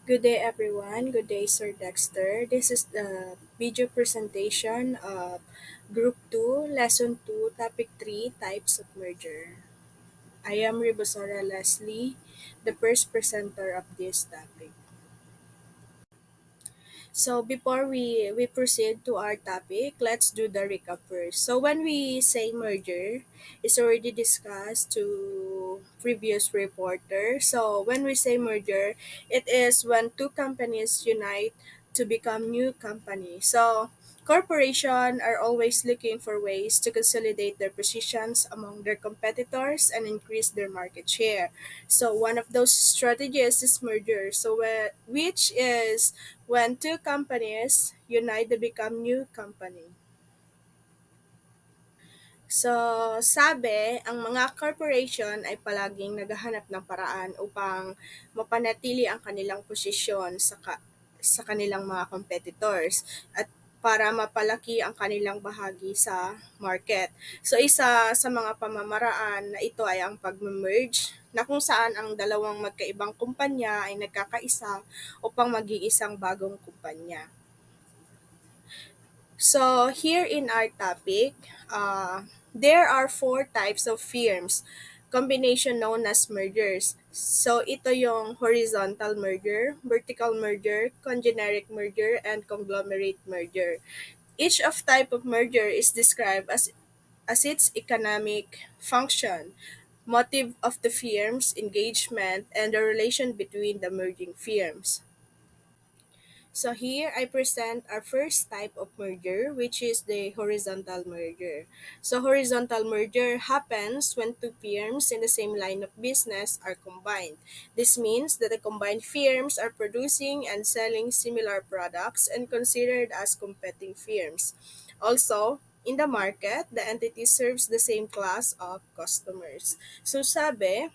Good day, everyone. Good day, Sir Dexter. This is the video presentation of Group 2, Lesson 2, Topic 3, Types of Merger. I am Ribosora Leslie, the first presenter of this topic. So before we proceed to our topic, let's do the recap first. So when we say merger, it's already discussed to previous reporter. So when we say merger, it is when two companies unite to become new company. So corporations are always looking for ways to consolidate their positions among their competitors and increase their market share. So one of those strategies is merger. Which is when two companies unite to become new company. So, sabi, ang mga corporation ay palaging naghahanap ng paraan upang mapanatili ang kanilang posisyon sa kanilang mga competitors at para mapalaki ang kanilang bahagi sa market. So, isa sa mga pamamaraan na ito ay ang pag-merge na kung saan ang dalawang magkaibang kumpanya ay nagkakaisa upang mag-iisang bagong kumpanya. So, here in our topic, there are four types of firms, combination known as mergers. So, ito yung horizontal merger, vertical merger, congeneric merger, and conglomerate merger. Each of type of merger is described as its economic function, motive of the firm's engagement, and the relation between the merging firms. So here I present our first type of merger, which is the horizontal merger. So horizontal merger happens when two firms in the same line of business are combined. This means that the combined firms are producing and selling similar products and considered as competing firms. Also, in the market, the entity serves the same class of customers. So sabi,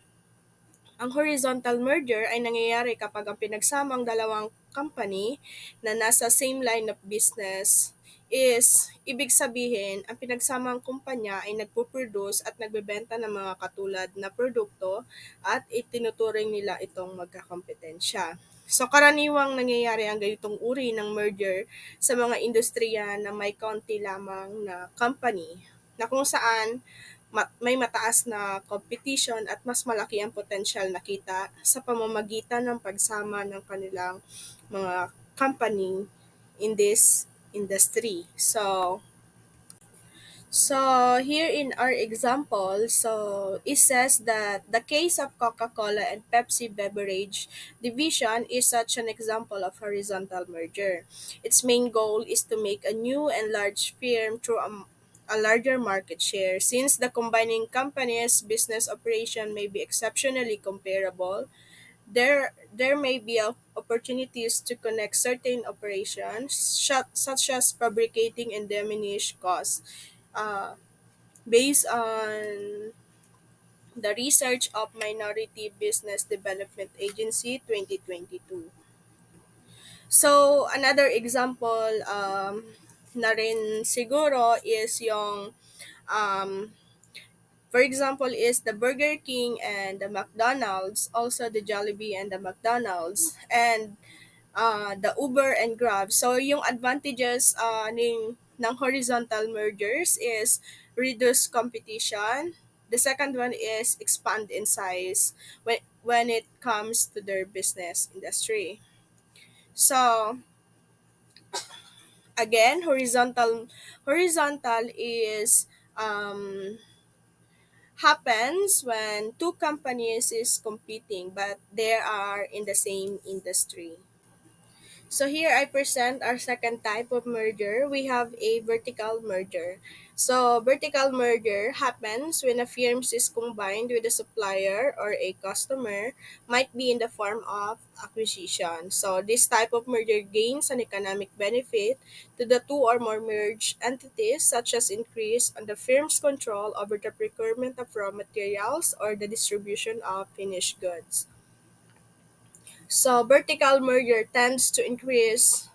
ang horizontal merger ay nangyayari kapag ang pinagsamang dalawang company na nasa same line of business is ibig sabihin ang pinagsamang kumpanya ay nagpo-produce at nagbebenta ng mga katulad na produkto at itinuturing nila itong magkakompetensya. So karaniwang nangyayari ang ganitong uri ng merger sa mga industriya na may kaunti lamang na company na kung saan may mataas na competition at mas malaki ang potensyal na kita sa pamamagitan ng pagsama ng kanilang mga company in this industry. So here in our example, so it says that the case of Coca-Cola and Pepsi beverage division is such an example of horizontal merger. Its main goal is to make a new and large firm through a larger market share. Since the combining companies' business operation may be exceptionally comparable, there may be opportunities to connect certain operations, such as fabricating and diminish costs. Uh, Based on the research of Minority Business Development Agency 2022. So, another example na rin siguro is yung for example is the Burger King and the McDonald's, also the Jollibee and the McDonald's, and the Uber and Grab. So, yung advantages ng horizontal mergers is reduce competition. The second one is expand in size when it comes to their business industry. So, again, horizontal is happens when two companies is competing but they are in the same industry. So here I present our second type of merger. We have a vertical merger. So vertical merger happens when a firm is combined with a supplier or a customer, might be in the form of acquisition. So this type of merger gains an economic benefit to the two or more merged entities, such as increase on the firm's control over the procurement of raw materials or the distribution of finished goods. So, vertical merger tends to increase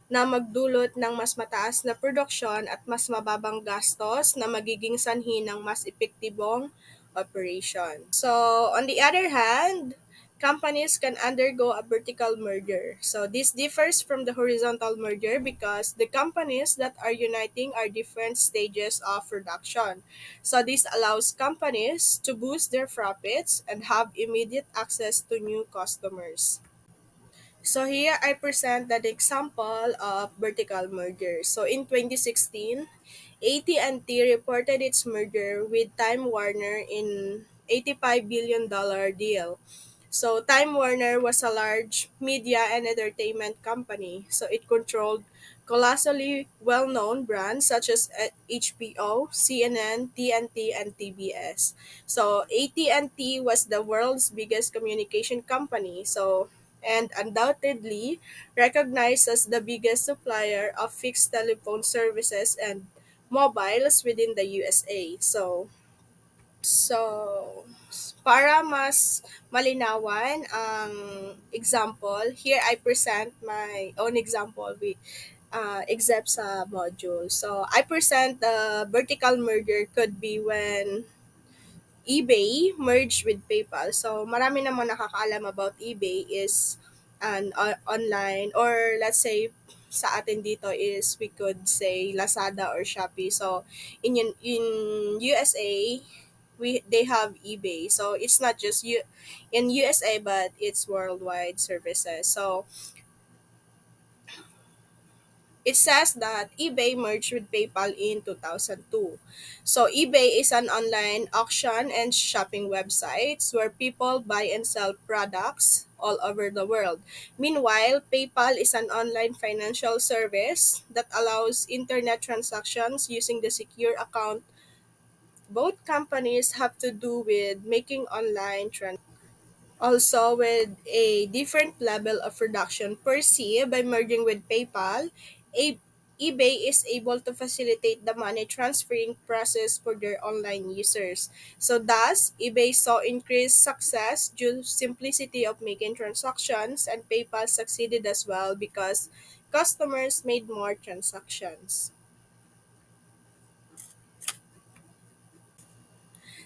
na magdulot ng mas mataas na produksyon at mas mababang gastos na magiging sanhi ng mas epektibong operation. So, on the other hand, companies can undergo a vertical merger. So this differs from the horizontal merger because the companies that are uniting are different stages of production. So this allows companies to boost their profits and have immediate access to new customers. So here I present an example of vertical merger. So in 2016, AT&T reported its merger with Time Warner in $85 billion deal. So Time Warner was a large media and entertainment company. So it controlled colossally well-known brands such as HBO, CNN, TNT, and TBS. So AT&T was the world's biggest communication company. So and undoubtedly recognized as the biggest supplier of fixed telephone services and mobiles within the USA. So, para mas malinawan ang example, here I present my own example with except sa module. So, I present the vertical merger could be when eBay merged with PayPal. So, marami namang nakakaalam about eBay is an online or let's say sa atin dito is we could say Lazada or Shopee. So, in USA, they have eBay. So, it's not just in USA but it's worldwide services. So, it says that eBay merged with PayPal in 2002. So eBay is an online auction and shopping websites where people buy and sell products all over the world. Meanwhile, PayPal is an online financial service that allows internet transactions using the secure account. Both companies have to do with making online transactions. Also, with a different level of production per se, by merging with PayPal, eBay is able to facilitate the money transferring process for their online users. So thus, eBay saw increased success due to simplicity of making transactions, and PayPal succeeded as well because customers made more transactions.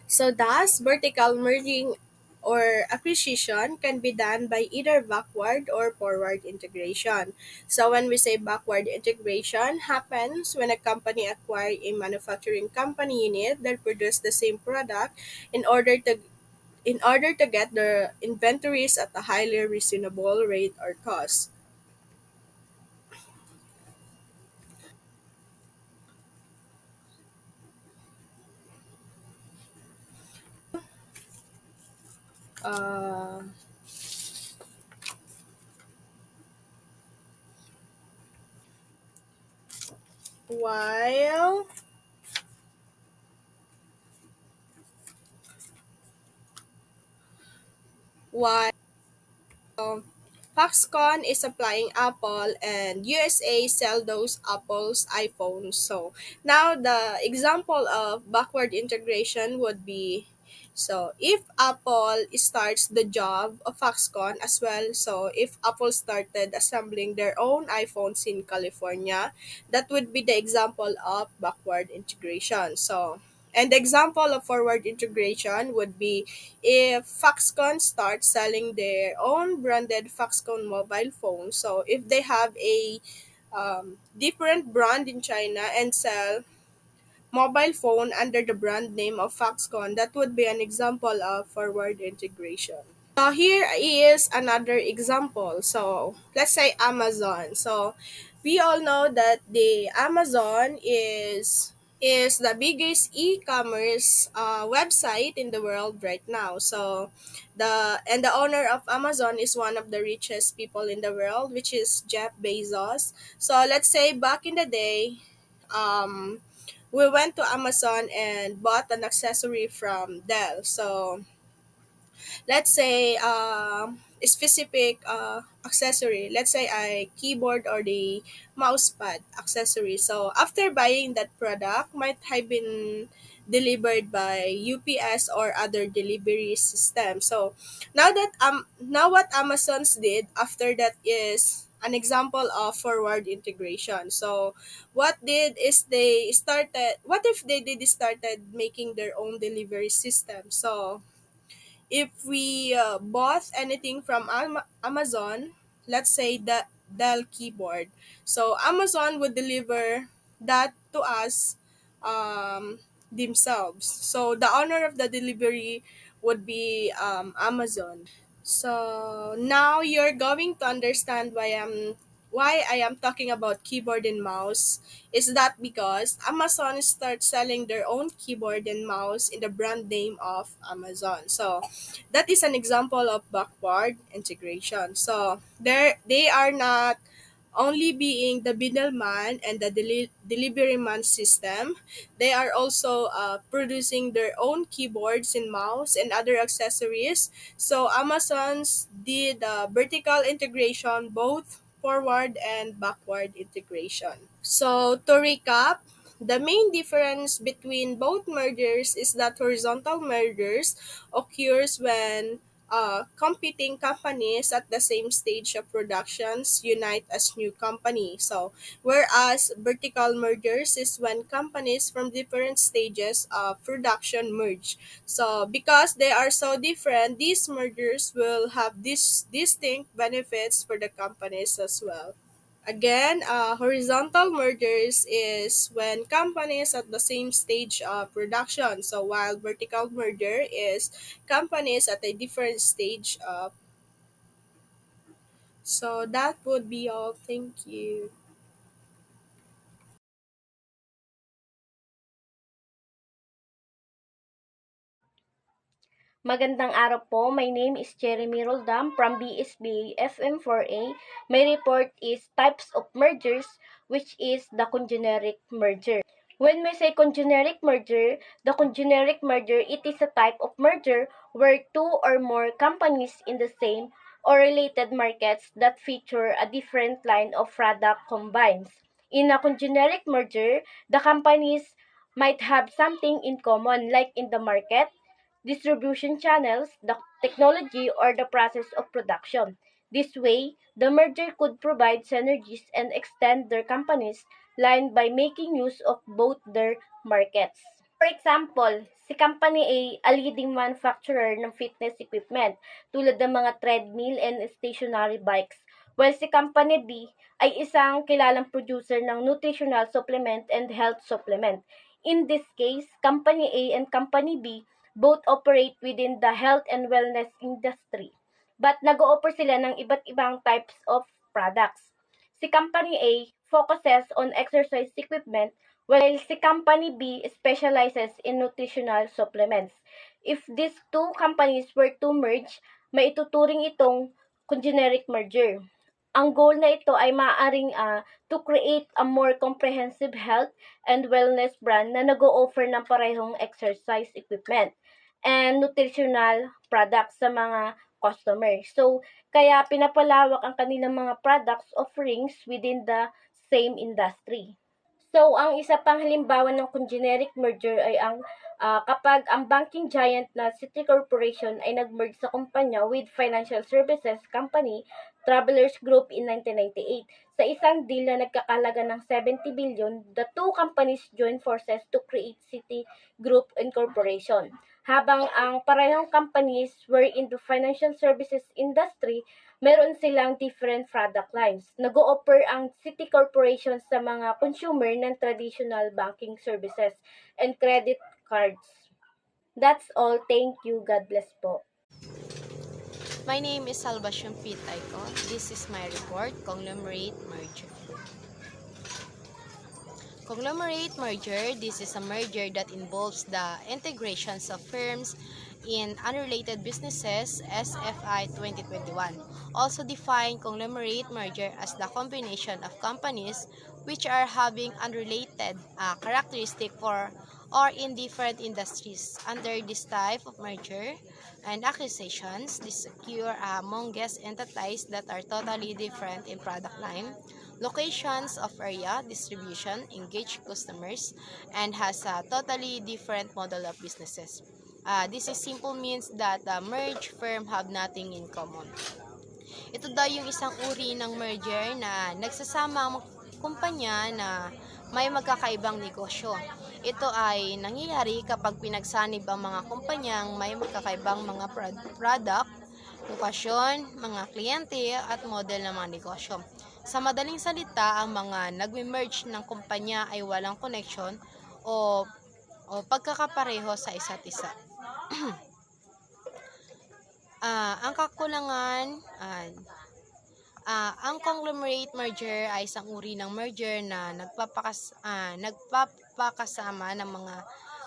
So thus, vertical merging or acquisition can be done by either backward or forward integration. So when we say backward integration happens when a company acquires a manufacturing company unit that produce the same product in order to get the inventories at a highly reasonable rate or cost. Uh, while while Foxconn is supplying Apple and USA sell those Apple's iPhones. So now the example of backward integration would be so if Apple starts the job of Foxconn as well, so if Apple started assembling their own iPhones in California, that would be the example of backward integration. So and the example of forward integration would be if Foxconn starts selling their own branded Foxconn mobile phone. So if they have a different brand in China and sell mobile phone under the brand name of Foxconn, that would be an example of forward integration. So here is another example. So let's say Amazon. So we all know that the Amazon is the biggest e-commerce website in the world right now. So the owner of Amazon is one of the richest people in the world, which is Jeff Bezos. So let's say back in the day, um, we went to Amazon and bought an accessory from Dell. So let's say a specific accessory, let's say a keyboard or the mouse pad accessory. So after buying that product might have been delivered by UPS or other delivery system. So now what Amazon's did after that is an example of forward integration. So what did is they started, what if they did started making their own delivery system? So If we bought anything from Amazon, let's say the Dell keyboard, so Amazon would deliver that to us themselves. So the owner of the delivery would be Amazon. So now you're going to understand why I am talking about keyboard and mouse. Is that because Amazon starts selling their own keyboard and mouse in the brand name of Amazon. So that is an example of backward integration. So they are not only being the middleman and the delivery man system, they are also producing their own keyboards and mouse and other accessories. So Amazon's did vertical integration, both forward and backward integration. So to recap, the main difference between both mergers is that horizontal mergers occurs when competing companies at the same stage of productions unite as new company. So whereas vertical mergers is when companies from different stages of production merge. So because they are so different, these mergers will have these distinct benefits for the companies as well. Again, horizontal mergers is when companies at the same stage of production. So while vertical merger is companies at a different stage of. So that would be all. Thank you. Magandang araw po. My name is Jeremy Roldam from BSB FM4A. My report is types of mergers, which is the congeneric merger. When we say congeneric merger, the congeneric merger, it is a type of merger where two or more companies in the same or related markets that feature a different line of product combines. In a congeneric merger, the companies might have something in common like in the market, distribution channels, the technology, or the process of production. This way, the merger could provide synergies and extend their company's line by making use of both their markets. For example, si Company A leading manufacturer ng fitness equipment tulad ng mga treadmill and stationary bikes, while si Company B ay isang kilalang producer ng nutritional supplement and health supplement. In this case, Company A and Company B both operate within the health and wellness industry, but nag-o-offer sila ng iba't ibang types of products. Si Company A focuses on exercise equipment while si Company B specializes in nutritional supplements. If these two companies were to merge, maituturing itong congeneric merger. Ang goal na ito ay maaaring to create a more comprehensive health and wellness brand na nag-o-offer ng parehong exercise equipment and nutritional products sa mga customers. So, kaya pinapalawak ang kanilang mga products offerings within the same industry. So, ang isa pang halimbawa ng congeneric merger ay ang kapag ang banking giant na Citi Corporation ay nag-merge sa kumpanya with financial services company Travelers Group in 1998. Sa isang deal na nagkakalaga ng 70 billion, the two companies joined forces to create Citi Group Incorporation. Habang ang parehong companies were in the financial services industry, meron silang different product lines. Nag-o-offer ang Citi Corporation sa mga consumer ng traditional banking services and credit cards. That's all. Thank you. God bless po. My name is Salvacion P. Taiko. This is my report, Conglomerate Merger. Conglomerate merger, this is a merger that involves the integrations of firms in unrelated businesses, SFI 2021. Also define conglomerate merger as the combination of companies which are having unrelated characteristic for or in different industries. Under this type of merger and acquisitions, this occur among guest entities that are totally different in product line, locations of area, distribution, engage customers, and has a totally different model of businesses. This is simple means that the merged firm have nothing in common. Ito daw yung isang uri ng merger na nagsasama ang kumpanya na may magkakaibang negosyo. Ito ay nangyayari kapag pinagsanib ang mga kumpanyang may magkakaibang mga product, lokasyon, mga kliyente at model ng mga negosyo. Sa madaling salita, ang mga nagme-merge ng kumpanya ay walang connection o pagkakapareho sa isa't isa. Ang kakulangan, ang conglomerate merger ay isang uri ng merger na nagpapakasama ng mga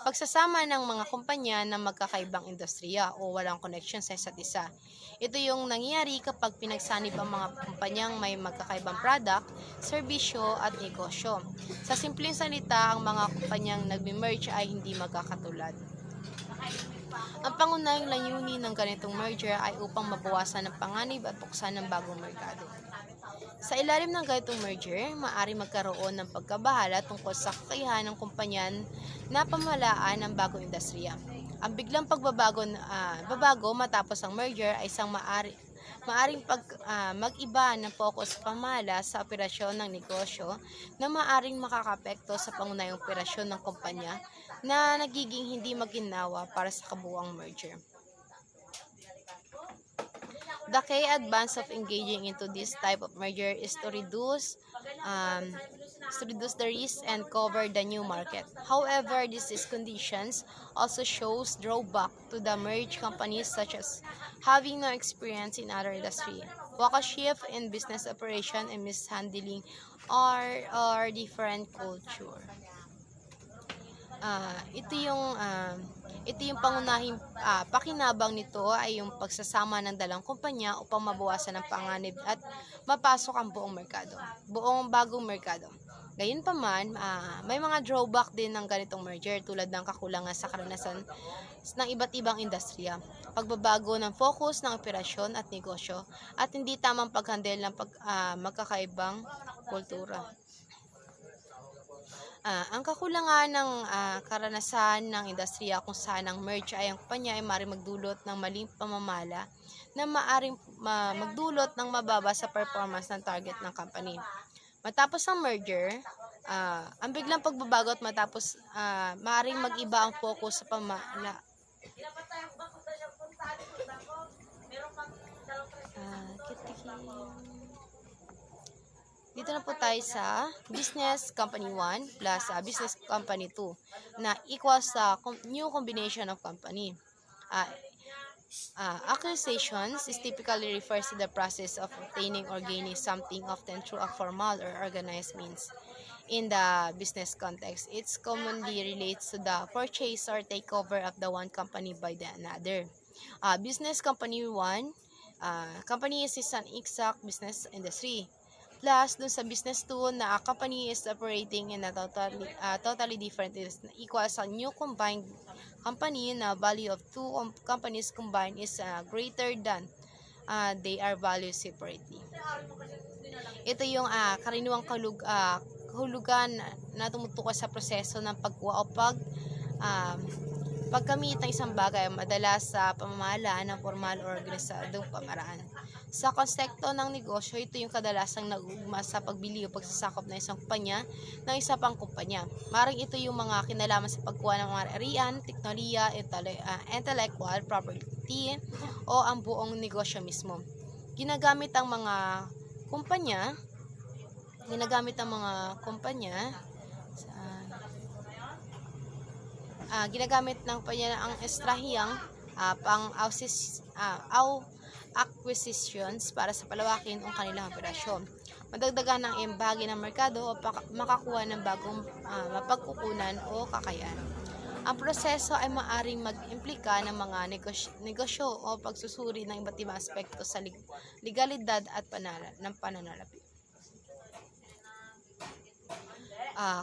pagsasama ng mga kumpanya na magkakaibang industriya o walang connection sa isa't isa. Ito yung nangyayari kapag pinagsanib ang mga kumpanyang may magkakaibang product, serbisyo at negosyo. Sa simpleng salita, ang mga kumpanyang nagme-merge ay hindi magkakatulad. Ang pangunahing layunin ng ganitong merger ay upang mabawasan ang panganib at buksan ng bagong merkado. Sa ilalim ng ganitong merger, maaari magkaroon ng pagkabahala tungkol sa kakayahan ng kumpanya na pamahalaan ng bagong industriya. Ang biglang babago matapos ang merger ay isang maaring mag-iba ng focus sa pamahala sa operasyon ng negosyo na maaring makakapekto sa pangunahing operasyon ng kumpanya na nagiging hindi maginawa para sa kabuuang merger. The key advance of engaging into this type of merger is to reduce the risk and cover the new market. However, these conditions also shows drawback to the merged companies, such as having no experience in other industry, focus shift in business operation, and mishandling or different culture. Ito yung pangunahing pakinabang nito ay yung pagsasama ng dalang kumpanya upang mabawasan ang panganib at mapasok ang buong bagong merkado. Gayunpaman, may mga drawback din ng ganitong merger tulad ng kakulangan sa karanasan ng iba't ibang industriya, pagbabago ng focus ng operasyon at negosyo, at hindi tamang paghandle ng magkakaibang kultura. Ang kakulangan ng karanasan ng industriya kung saan ang merge ay ang kumpanya ay maaaring magdulot ng maling pamamala na maaaring magdulot ng mababa sa performance ng target ng company. Matapos ang merger, ang biglang pagbabago at matapos maaaring mag-iba ang focus sa pamamala. Dito na po tayo sa Business Company 1 plus Business Company 2 na equals sa new combination of company. Acquisitions is typically refers to the process of obtaining or gaining something, often through a formal or organized means. In the business context, it commonly relates to the purchase or takeover of the one company by the another. Business Company 1, company is an exact business industry. Plus, dun sa business 2 na a company is operating in a totally different, is equals sa new combined company na value of two companies combined is greater than they are valued separately. Ito yung karaniwang kahulugan na tumutukoy sa proseso ng pagkuha o pagkamit ng isang bagay, madalas sa pamamahalaan ng formal o organisadong pamaraan. Sa konsepto ng negosyo, ito yung kadalasang nag-ugma sa pagbili o pagsasakop ng isang kumpanya ng isa pang kumpanya. Maring ito yung mga kinalaman sa pagkuha ng mga arian, teknolohiya, intellectual property, o ang buong negosyo mismo. Ginagamit ng kumpanya ang estrahiyang acquisitions para sa palawakin ang kanilang operasyon, madagdagan ng embagi ng merkado o makakuha ng bagong mapagkukunan o kakayahan. Ang proseso ay maaaring mag-implika ng mga negosyo o pagsusuri ng iba't ibang aspekto sa legalidad at pananalapi.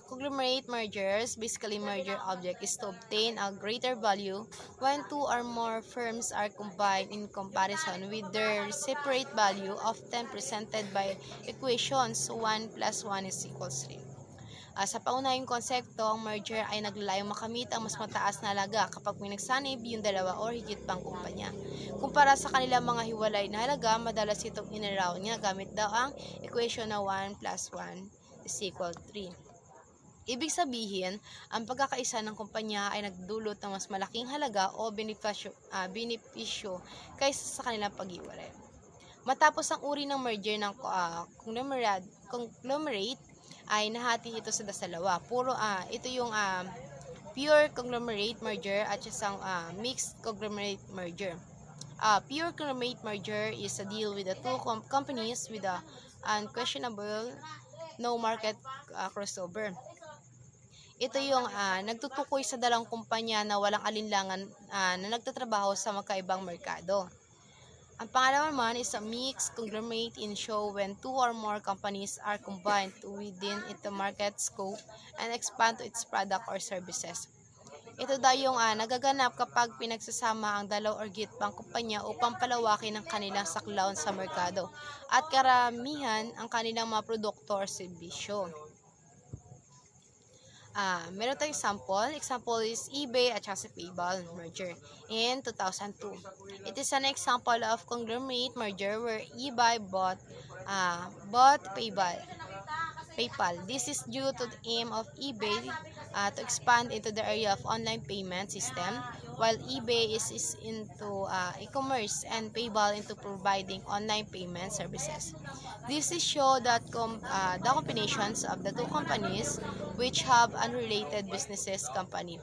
Conglomerate mergers, basically merger object is to obtain a greater value when two or more firms are combined in comparison with their separate value, often presented by equations 1 plus 1 is equals 3. Sa paunahing konsepto, ang merger ay naglalayong makamit ang mas mataas na halaga kapag pinagsanib yung dalawa o higit pang kumpanya. Kumpara sa kanilang mga hiwalay na halaga, madalas itong inaraw niya gamit daw ang equation na 1 plus 1 is equal 3. Ibig sabihin, ang pagkakaisa ng kumpanya ay nagdulot ng mas malaking halaga o benepisyo kaysa sa kanilang paghiwalay. Matapos ang uri ng merger ng conglomerate ay nahati ito sa dalawa. Ito yung pure conglomerate merger at isang mixed conglomerate merger. Pure conglomerate merger is a deal with the two companies with a unquestionable no market crossover. Ito yung nagtutukoy sa dalawang kumpanya na walang alinlangan na nagtatrabaho sa magkaibang merkado. Ang pangalawa naman is a mixed conglomerate in show when two or more companies are combined within its market scope and expand to its product or services. Ito daw yung nagaganap kapag pinagsasama ang dalaw or gitpang kumpanya upang palawakin ang kanilang saklaw sa merkado at karamihan ang kanilang mga produkto or serbisyo. Meron tayong example. Example is eBay at sa PayPal merger in 2002. It is an example of conglomerate merger where eBay bought PayPal. This is due to the aim of eBay to expand into the area of online payment system, while eBay is into e-commerce and PayPal into providing online payment services. This is show that the combinations of the two companies which have unrelated businesses company.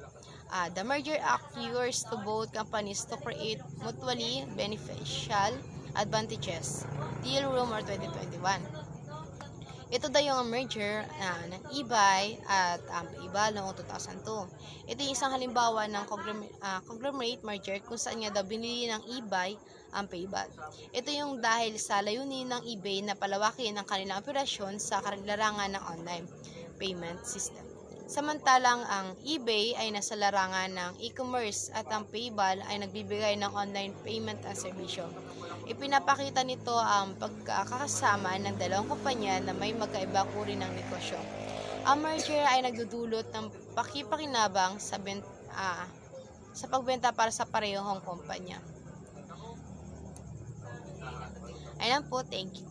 The merger occurs to both companies to create mutually beneficial advantages. Deal Rumor 2021. Ito daw yung merger ng eBay at PayPal noong 2002. Ito yung isang halimbawa ng conglomerate merger kung saan nga daw binili ng eBay ang PayPal. Ito yung dahil sa layunin ng eBay na palawakin ang kanilang operasyon sa larangan ng online payment system. Samantalang ang eBay ay nasa larangan ng e-commerce at ang PayPal ay nagbibigay ng online payment at serbisyo. Ipinapakita nito ang pagkakasama ng dalawang kumpanya na may magkaibang uri ng negosyo. Ang merger ay nagdudulot ng pakipakinabang sa pagbenta para sa parehong kumpanya. Ayan po, thank you.